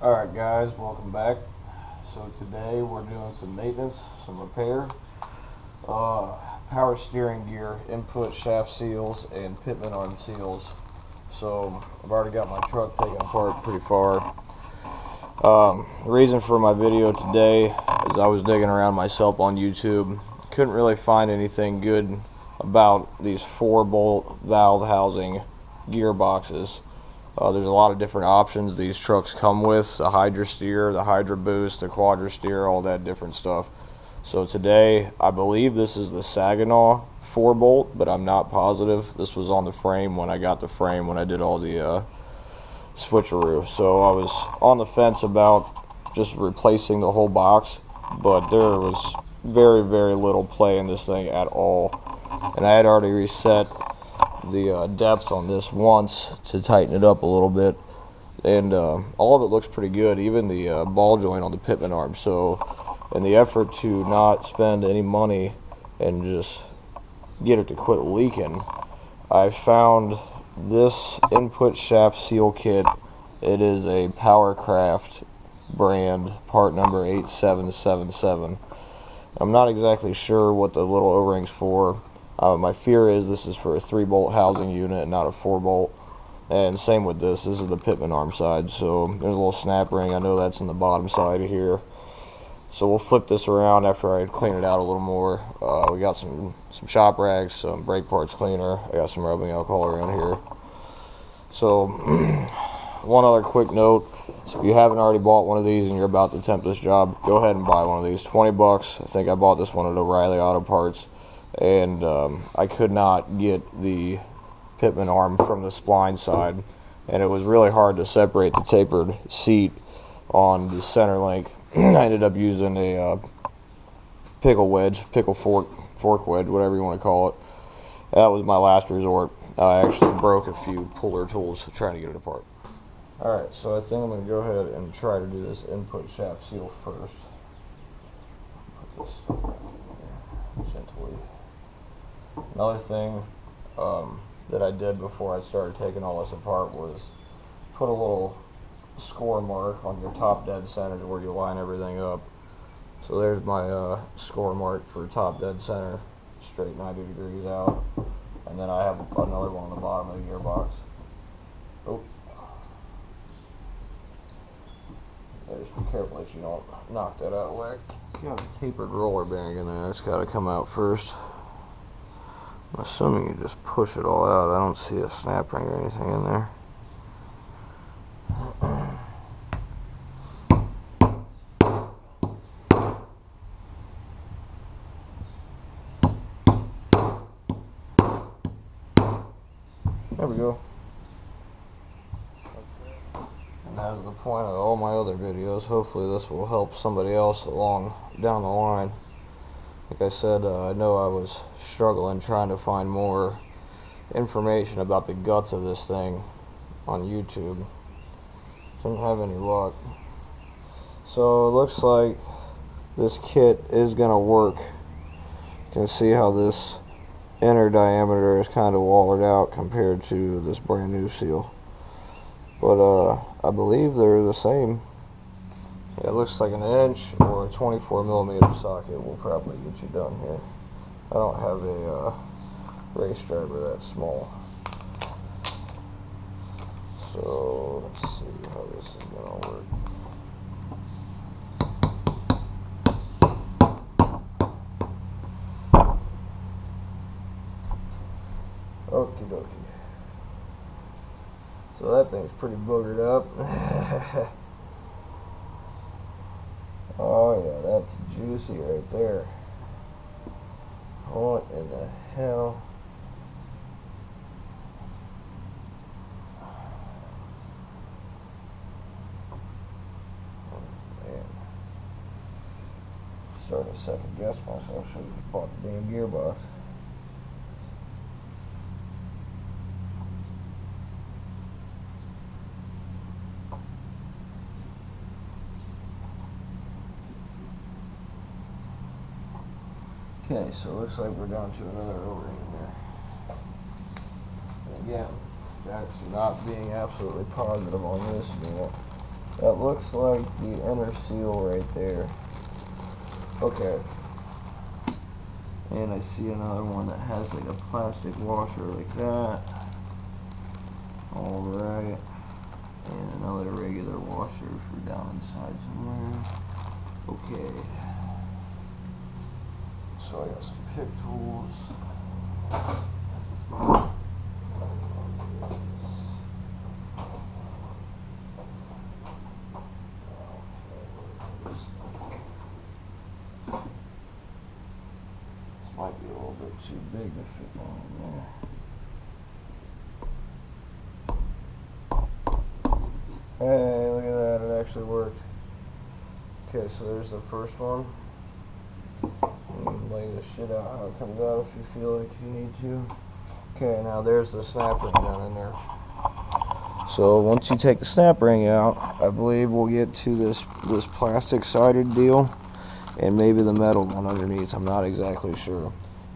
Alright guys, welcome back. So today we're doing some maintenance, some repair, power steering gear, input shaft seals, and pitman arm seals. So I've already got my truck taken apart pretty far. The reason for my video today is I was digging around myself on YouTube. Couldn't really find anything good about these 4-bolt valve housing gearboxes. There's a lot of different options these trucks come with: the Hydra steer, the Hydra boost, the Quadra steer, all that different stuff. So today, I believe this is the Saginaw 4-bolt, but I'm not positive. This was on the frame when I got the frame, when I did all the switcheroo. So I was on the fence about just replacing the whole box, but there was very, very little play in this thing at all. And I had already reset the depth on this once to tighten it up a little bit, and all of it looks pretty good, even the ball joint on the pitman arm. So in the effort to not spend any money and just get it to quit leaking, I found this input shaft seal kit. It is a Powercraft brand, part number 8777. I'm not exactly sure what the little O-ring's for. My fear is this is for a 3-bolt housing unit and not a 4-bolt. And same with this. This is the pitman arm side. So there's a little snap ring. I know that's in the bottom side here. So we'll flip this around after I clean it out a little more. We got some shop rags, some brake parts cleaner. I got some rubbing alcohol around here. So one other quick note. So if you haven't already bought one of these and you're about to attempt this job, go ahead and buy one of these. 20 bucks. I think I bought this one at O'Reilly Auto Parts. And I could not get the pitman arm from the spline side, and it was really hard to separate the tapered seat on the center link. I ended up using a pickle fork wedge, whatever you want to call it. That was my last resort. I actually broke a few puller tools trying to get it apart. Alright, so I think I'm going to go ahead and try to do this input shaft seal first. Put this gently. Another thing that I did before I started taking all this apart was put a little score mark on your top dead center to where you line everything up. So there's my score mark for top dead center, straight 90 degrees out. And then I have another one on the bottom of the gearbox. Oh. Yeah, just be careful that you don't knock that out of whack. Got a tapered roller bearing in there. It's got to come out first. I'm assuming you just push it all out. I don't see a snap ring or anything in there. There we go. And as the point of all my other videos, hopefully this will help somebody else along down the line. Like I said, I know I was struggling trying to find more information about the guts of this thing on YouTube. Didn't have any luck. So it looks like this kit is going to work. You can see how this inner diameter is kind of walled out compared to this brand new seal. But I believe they're the same. It looks like an inch or a 24mm socket will probably get you done here. I don't have a race driver that small. So let's see how this is going to work. Okie dokie. So that thing's pretty boogered up. Oh yeah, that's juicy right there. What in the hell? Oh, man. Starting to second guess myself. Should have just bought the damn gearbox. Okay, so it looks like we're down to another O-ring in there. And again, that's not being absolutely positive on this unit. That looks like the inner seal right there. Okay. And I see another one that has like a plastic washer like that. Alright. And another regular washer for down inside somewhere. Okay. So I got some pick tools. This might be a little bit too big to fit on there. Hey, look at that, it actually worked. Okay, so there's the first one. Lay this shit out how it comes out if you feel like you need to. Okay, now there's the snap ring down in there. So once you take the snap ring out, I believe we'll get to this plastic sided deal and maybe the metal one underneath. I'm not exactly sure,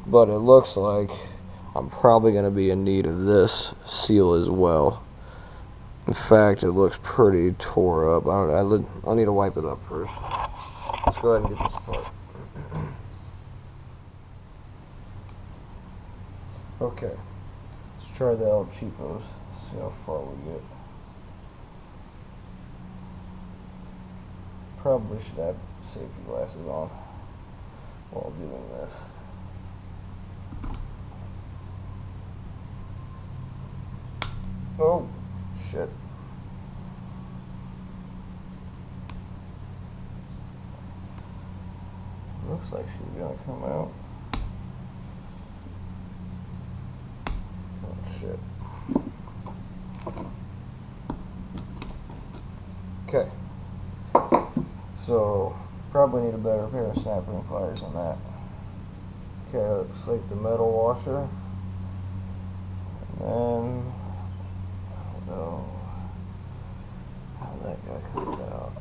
but it looks like I'm probably going to be in need of this seal as well. In fact, it looks pretty tore up. I'll need to wipe it up first. Let's go ahead and get this apart. Okay, let's try the El Cheapos, see how far we get. Probably should have safety glasses on while doing this. Oh, shit. Looks like she's gonna come out. Shit. Okay. So, probably need a better pair of snap ring pliers than that. Okay, looks like the metal washer. And then, I don't know how that guy comes out.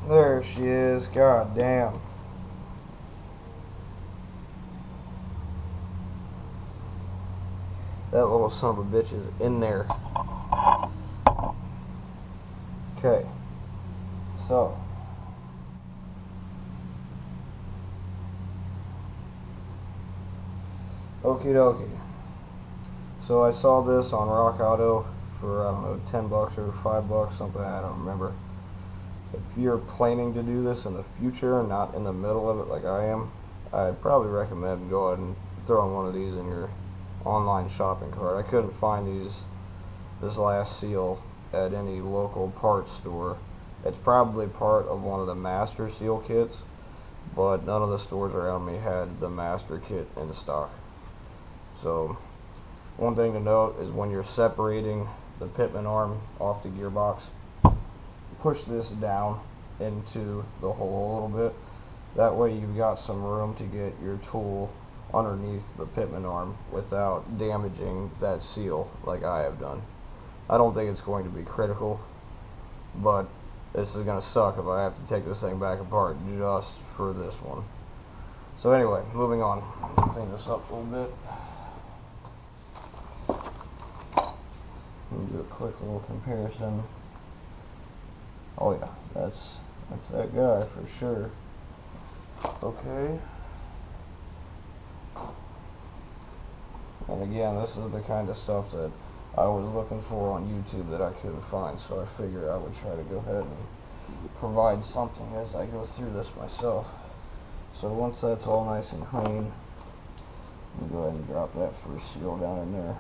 There she is, god damn. That little son of a bitch is in there. Okay, so okie dokie. So I saw this on Rock Auto for, I don't know, 10 bucks or 5 bucks, something, I don't remember. If you're planning to do this in the future and not in the middle of it like I am, I'd probably recommend go ahead and throwing one of these in your online shopping cart. I couldn't find this last seal at any local parts store. It's probably part of one of the master seal kits, but none of the stores around me had the master kit in stock. So one thing to note is when you're separating the Pitman arm off the gearbox, push this down into the hole a little bit. That way you've got some room to get your tool underneath the Pitman arm without damaging that seal like I have done. I don't think it's going to be critical, but this is going to suck if I have to take this thing back apart just for this one. So anyway, moving on. Clean this up a little bit. We'll do a quick little comparison. Oh yeah, that's that guy for sure. Okay. And again, this is the kind of stuff that I was looking for on YouTube that I couldn't find, so I figured I would try to go ahead and provide something as I go through this myself. So once that's all nice and clean, I'm going to go ahead and drop that first seal down in there.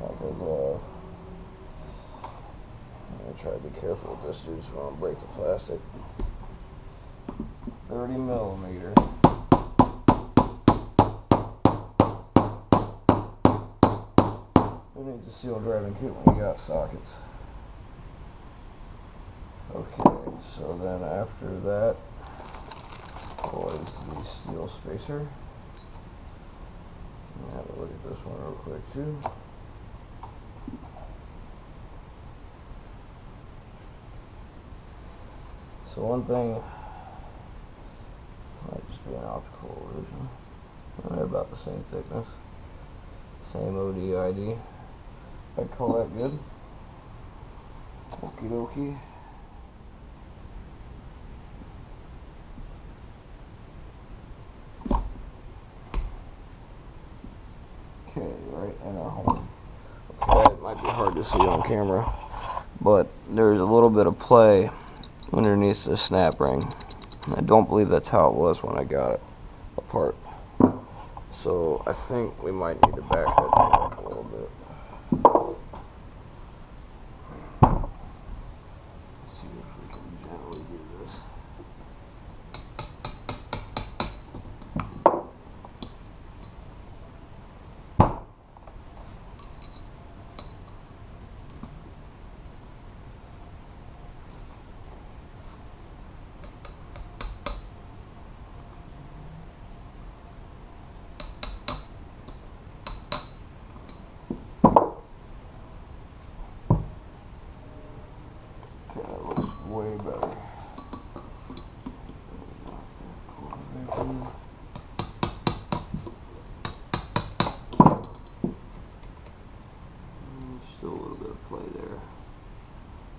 Like a glove. I'm going to try to be careful with this, dude, so I don't break the plastic. 30 millimeter. Who needs a seal driving kit when you got sockets? Okay, so then after that was the steel spacer. Have a look at this one real quick too. So one thing might just be an optical illusion. They're about the same thickness, same OD/ID. I'd call that good. Okie dokie. Okay, right in our home. Okay, it might be hard to see on camera, but there's a little bit of play underneath the snap ring. I don't believe that's how it was when I got it apart. So I think we might need to back that thing up a little bit. Let's see if we can gently do this. Way better. Still a little bit of play there.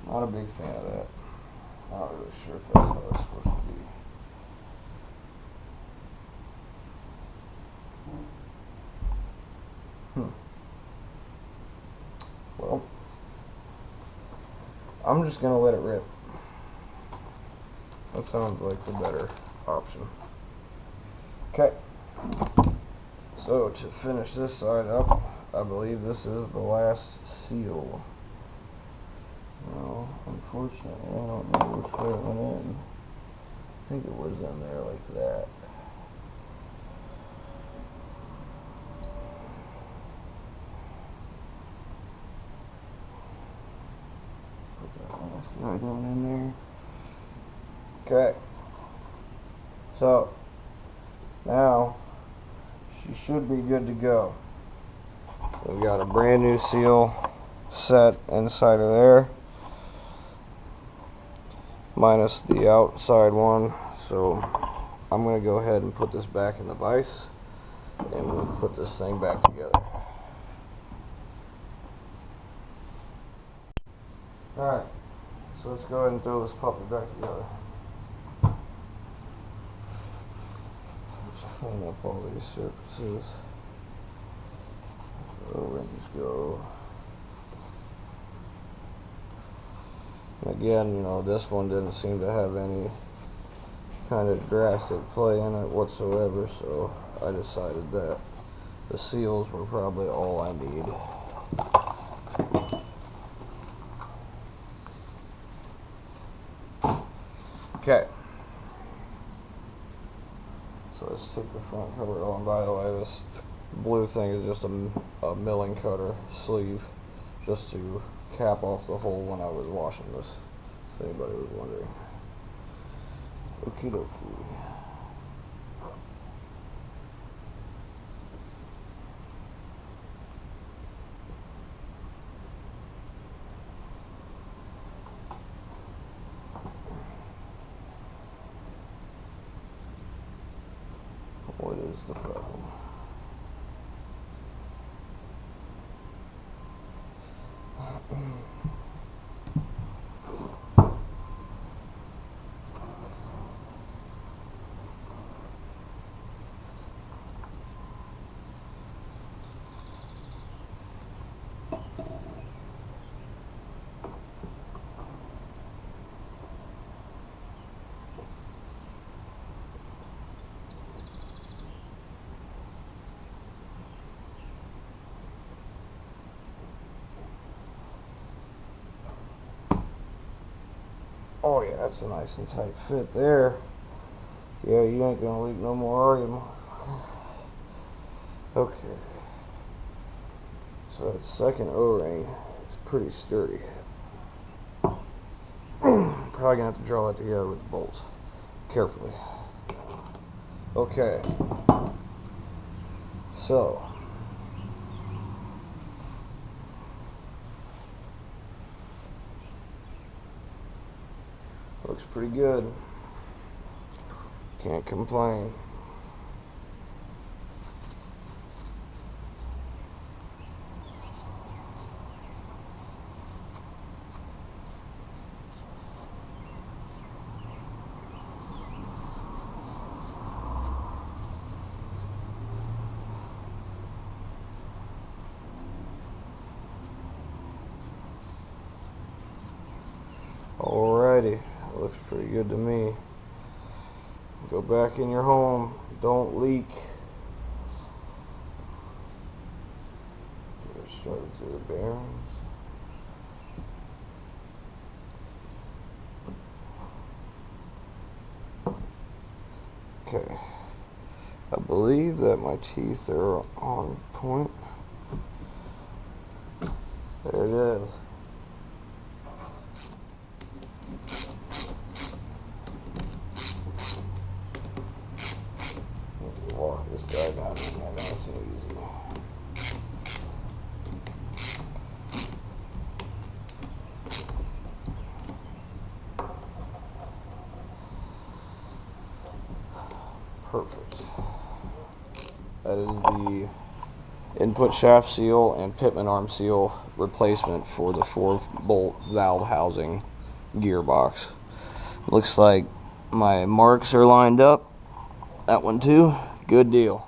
Not a big fan of that. Not really sure if that's how it's supposed to be. Well, I'm just gonna let it rip. That sounds like the better option. Okay. So to finish this side up, I believe this is the last seal. Well, unfortunately, I don't know which way it went in. I think it was in there like that. Put that last guy down in there. Okay, so now she should be good to go. We've got a brand new seal set inside of there, minus the outside one. So I'm going to go ahead and put this back in the vise and we'll put this thing back together. Alright, so let's go ahead and throw this puppy back together. Clean up all these surfaces. Rings go. Again, you know, this one didn't seem to have any kind of drastic play in it whatsoever, so I decided that the seals were probably all I need. Okay. So let's take the front cover on. By the way, this blue thing is just a milling cutter sleeve, just to cap off the hole when I was washing this, if anybody was wondering. Okie dokie. What is the problem? Oh yeah, that's a nice and tight fit there. Yeah, you ain't gonna leak no more, are you? Okay. So that second O-ring is pretty sturdy. Probably gonna have to draw it together with the bolts carefully. Okay. So looks pretty good. Can't complain. Alrighty, looks pretty good to me. Go back in your home, don't leak. Just shove it through the bearings. Okay, I believe that my teeth are on point. There it is. Walk this guy down, man. That's so easy. Perfect. That is the input shaft seal and Pitman arm seal replacement for the 4-bolt valve housing gearbox. Looks like my marks are lined up. That one too. Good deal.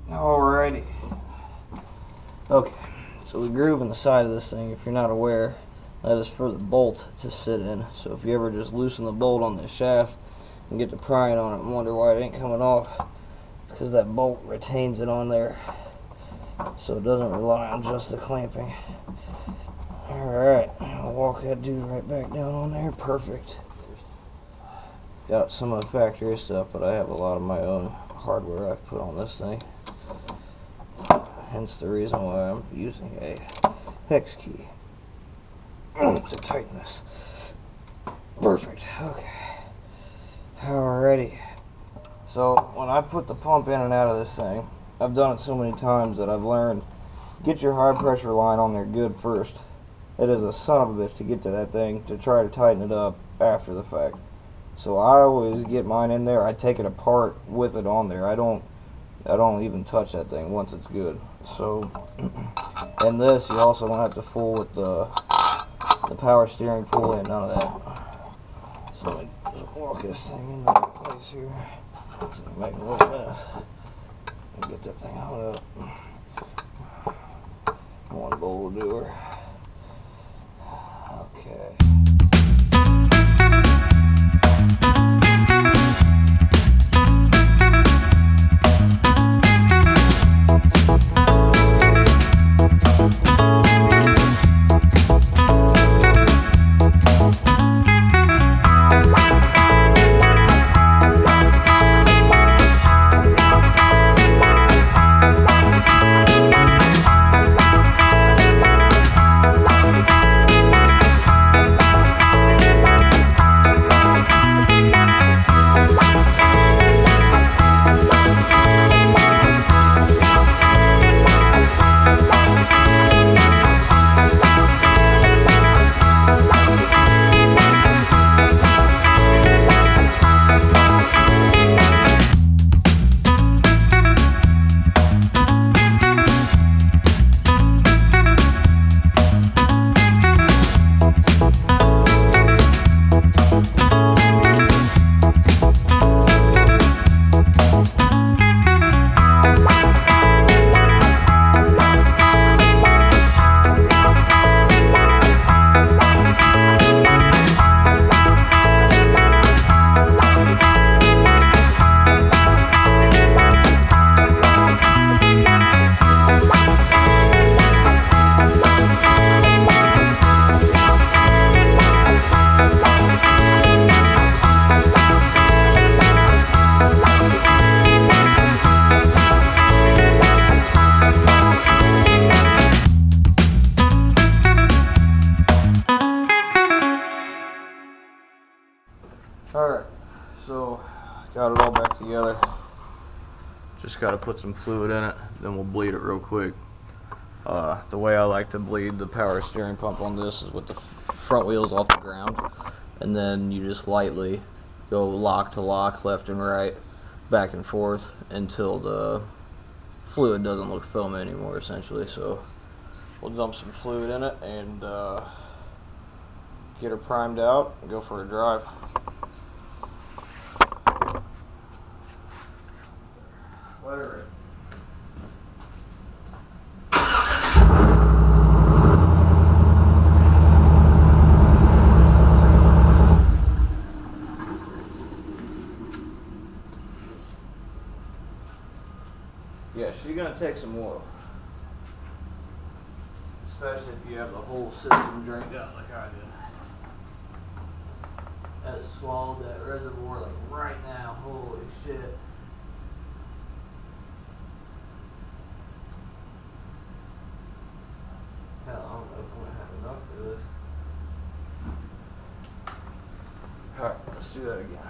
Alrighty. Okay, so the groove in the side of this thing, if you're not aware, that is for the bolt to sit in. So if you ever just loosen the bolt on this shaft and get to prying on it and wonder why it ain't coming off, it's because that bolt retains it on there, so it doesn't rely on just the clamping. Alright, I'll walk that dude right back down on there. Perfect. Got some of the factory stuff, but I have a lot of my own hardware I've put on this thing. Hence the reason why I'm using a hex key to tighten this. Perfect. Okay. Alrighty. So when I put the pump in and out of this thing, I've done it so many times that I've learned, get your high pressure line on there good first. It is a son of a bitch to get to that thing to try to tighten it up after the fact. So I always get mine in there. I take it apart with it on there. I don't even touch that thing once it's good. So, and this, you also don't have to fool with the power steering pulley and none of that. So let me just walk this thing into place here. So I make a little mess and get that thing hung up. One bolt will do her. Okay. together. Just got to put some fluid in it, then we'll bleed it real quick. The way I like to bleed the power steering pump on this is with the front wheels off the ground, and then you just lightly go lock to lock, left and right, back and forth until the fluid doesn't look foamy anymore, essentially. So we'll dump some fluid in it and get her primed out and go for a drive. Let her rip. Yeah, she's gonna take some oil, especially if you have the whole system drained out like I did. That swallowed that reservoir like right now. Holy shit! Hell, I don't know if I'm gonna have enough for this. All right, let's do that again.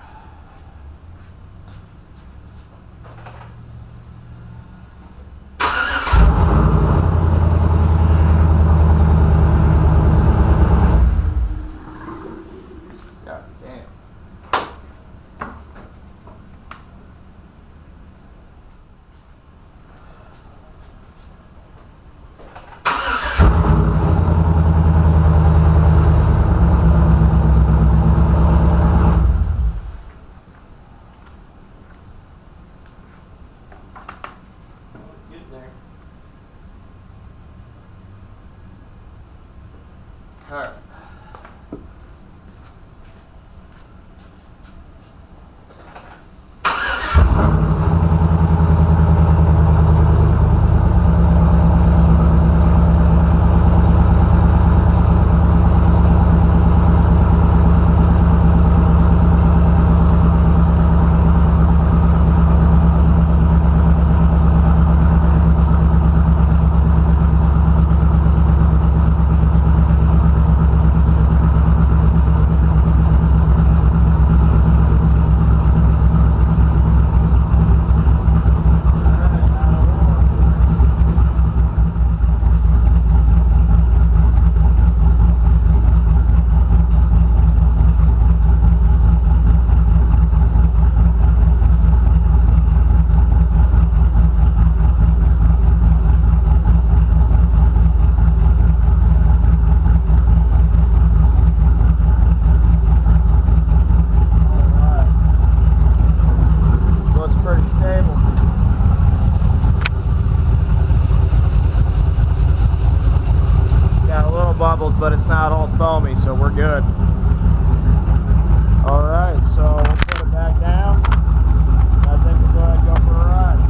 Alright. But it's not all foamy, so we're good. Alright, so we'll put it back down. I think we'll go ahead and go for a ride.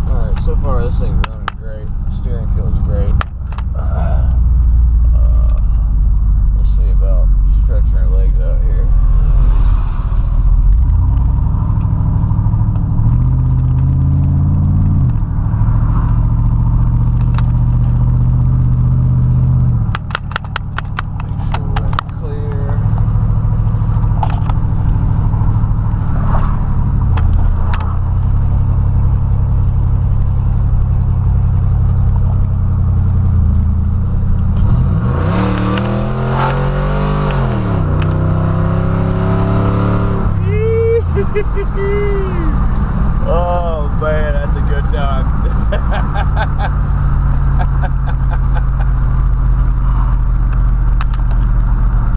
Alright, so far this thing's running great. Steering feels great. We'll see about stretching our legs out here. Oh man, that's a good time.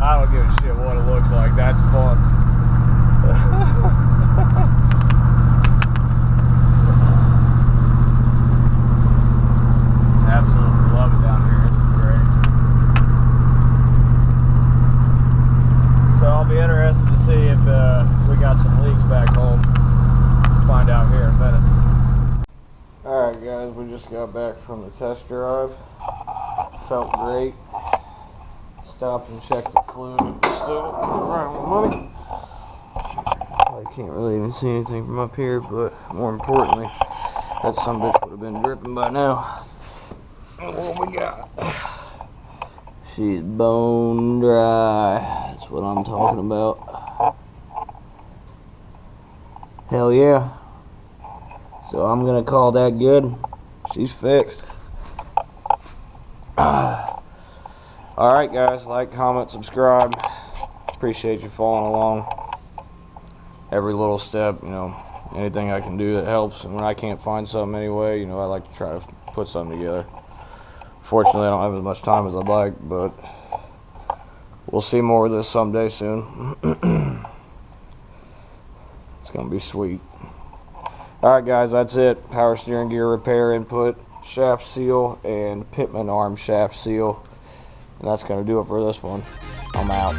I don't give a shit what it looks like. That's fun. Absolutely love it down here. This is great. So I'll be interested to see if we got some leaks back home. Find out here in a minute. Alright guys, we just got back from the test drive. Felt great. Stopped and checked the fluid. Still right on the money. I can't really even see anything from up here, but more importantly, that sumbitch would have been dripping by now. And what we got? She's bone dry. That's what I'm talking about. Hell yeah. So I'm gonna call that good. She's fixed. Alright guys, like, comment, subscribe. Appreciate you following along. Every little step, you know, anything I can do that helps. And when I can't find something anyway, you know, I like to try to put something together. Fortunately, I don't have as much time as I'd like, but we'll see more of this someday soon. It's gonna be sweet. Alright guys, that's it. Power steering gear repair input, shaft seal, and Pitman arm shaft seal. And that's gonna do it for this one. I'm out.